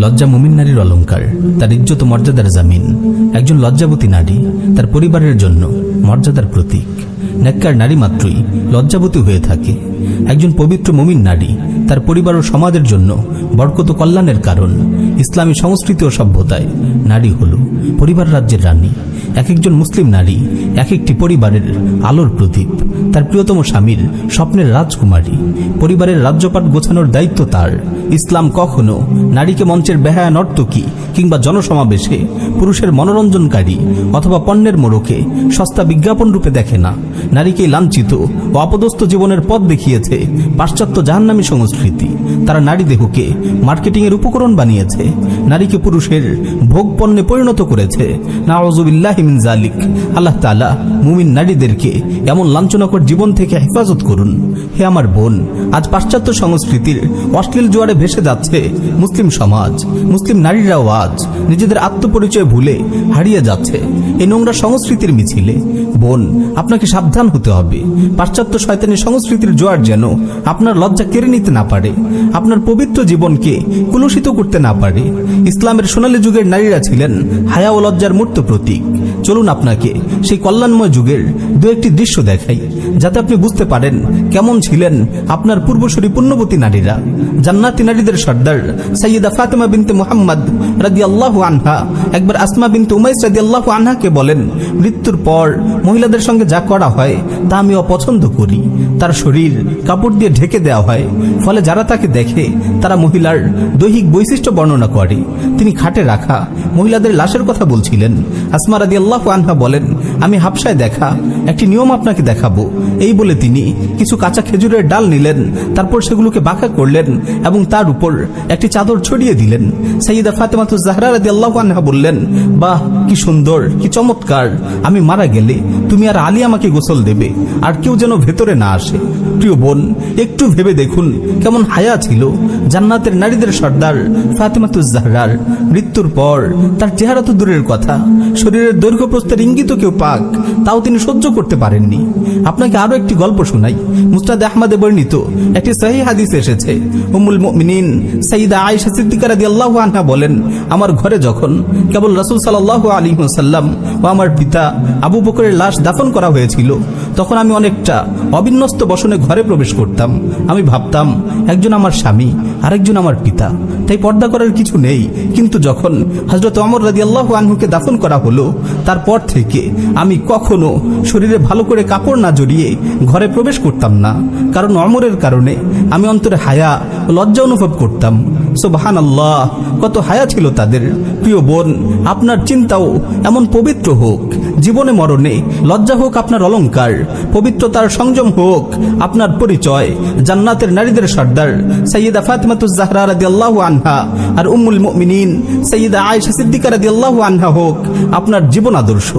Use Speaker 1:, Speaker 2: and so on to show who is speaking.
Speaker 1: লজ্জা মুমিন নারীর অলঙ্কার, তার ইজ্জত ও মর্যাদার জামিন। একজন লজ্জাবতী নারী তার পরিবারের জন্য মর্যাদার প্রতীক। নেককার নারী মাত্রই লজ্জাবতী হয়ে থাকে। একজন পবিত্র মুমিন নারী তার পরিবার ও সমাজের জন্য বরকত ও কল্যাণের কারণ। ইসলামী সংস্কৃতি ও সভ্যতায় নারী হল পরিবার রাজ্যের রানী। এক একজন মুসলিম নারী এক একটি পরিবারের আলোর প্রদীপ, তার প্রিয়তম স্বামীর স্বপ্নের রাজকুমারী। পরিবারের রাজ্যপাট গোছানোর দায়িত্ব তার। ইসলাম কখনো নারীকে মঞ্চের বেহায়া নর্তকী কিংবা জনসমাবেশে পুরুষের মনোরঞ্জনকারী অথবা পণ্যের মোড়কে সস্তা বিজ্ঞাপন রূপে দেখে না। নারীকে লাঞ্ছিত ও অপদস্থ জীবনের পথ দেখিয়েছে পাশ্চাত্য জাহান্নামী সংস্কৃতি। তারা নারী দেহকে মার্কেটিংয়ের উপকরণ বানিয়েছে, নারীকে পুরুষের ভোগ পণ্যে পরিণত করেছে। নাউযুবিল্লাহি মিন যালিক। আল্লাহ তাআলা মুমিন নারীদেরকে এমন লাঞ্ছনাকর জীবন থেকে হেফাজত করুন। হে আমার বোন, আজ পাশ্চাত্য সংস্কৃতির অশ্লীল জোয়ারে ভেসে যাচ্ছে মুসলিম সমাজ। মুসলিম নারীরাও আজ নিজেদের আত্মপরিচয় ভুলে হারিয়ে যাচ্ছে এই নোংরা সংস্কৃতির মিছিলে। বোন, আপনাকে সাবধান হতে হবে। পাশ্চাত্য শয়তানি সংস্কৃতির জোয়ার যেন আপনার লজ্জা কেড়ে নিতে না পারে, আপনার পবিত্র জীবনকে কুলুষিত করতে না পারে। ইসলামের সোনালী যুগের নারীরা ছিলেন হায়া ও লজ্জার মূর্ত প্রতীক। চলুন আপনাকে সেই কল্যাণময় যুগের দু একটি দৃশ্য দেখাই, যাতে আপনি বুঝতে পারেন কেমন ছিলেন আপনার পূর্বসূরি পুণ্যবতী নারীরা। জান্নাতি নারীদের সর্দার সাইয়্যিদা ফাতেমা বিনতে মুহাম্মদ রাদিয়াল্লাহু আনহা একবার আসমা বিনতে উমাইস রাদিয়াল্লাহু আনহাকে বলেন, মৃত্যুর পর মহিলাদের সঙ্গে যা করা হয় তা আমি অপছন্দ করি। তার শরীর কাপড় দিয়ে ঢেকে দেওয়া হয়, ফলে যারা তাকে দেখে তারা মহিলার দৈহিক বৈশিষ্ট্য বর্ণনা করে। তিনি খাটে রাখা মহিলাদের লাশের কথা বলছিলেন। আসমা রাদিয়াল্লাহু আনহা বলেন, আমি হাবশায় দেখা একটি নিয়ম আপনাকে দেখাবো। এই বলে তিনি কিছু কাঁচা খেজুরের ডাল নিলেন, তারপর সেগুলোকে বাঁকা করলেন এবং তার উপর একটি চাদর ছড়িয়ে দিলেন। সাইয়্যিদা ফাতেমাতুজ জাহরা রাদিয়াল্লাহু আনহা বললেন, বাহ, কি সুন্দর, কি চমৎকার। আমি মারা গেলে তুমি আর আলী আমাকে গোসল দেবে, আর কেউ যেন ভেতরে না আসে। প্রিয় বোন, একটু ভেবে দেখুন কেমন হায়া ছিল জান্নাতের নারীদের সর্দার ফাতেমাতুজ জাহরার। মৃত্যুর পর তার চেহারা তো দূরের কথা, শরীরের দৈর্ঘ্য প্রস্থের ইঙ্গিত কেউ পাক তাও তিনি সহ্য করতে পারেননি। আপনাকে আরো একটি গল্প শোনাই। মুসনাদ আহমদে বর্ণিত একটি সহিহ হাদিস এসেছে। উম্মুল মুমিনিন সাইয়্যিদা আয়েশা সিদ্দিকা রাদিয়াল্লাহু আনহা বলেন, আমার ঘরে যখন কেবল রাসূল সাল্লাল্লাহু আলাইহি ওয়াসাল্লাম ও আমার পিতা আবু বকরের লাশ দাফন করা হয়েছিল, তখন আমি অনেকটা অবিন্যস্ত বসনে ঘরে প্রবেশ করতাম। আমি ভাবতাম একজন আমার স্বামী, আরেকজন আমার পিতা, তাই পর্দা করার কিছু নেই। কিন্তু যখন হযরত ওমর রাদিয়াল্লাহু আনহুকে দাফন করা হলো, তারপর থেকে আমি কখনো শরীরে ভালো করে কাপড় না জড়িয়ে ঘরে প্রবেশ করতাম না, কারণ ওমরের কারণে আমি অন্তরে হায়া ও লজ্জা অনুভব করতাম। সুবহানাল্লাহ, কত হায়া ছিল তাদের। প্রিয় বোন, আপনার চিন্তাও এমন পবিত্র হোক, জীবনে মরণে লজ্জা হোক আপনার অলঙ্কার, পবিত্রতার সংযম হোক আপনার পরিচয়। জান্নাতের নারীদের সর্দার সাইয়্যিদা ফাতেমাতুজ জাহরা রাদিয়াল্লাহু আনহা আর উম্মুল মুমিনিন সাইয়্যিদা আয়েশা সিদ্দিকা রাদিয়াল্লাহু আনহা হোক আপনার জীবন আদর্শ।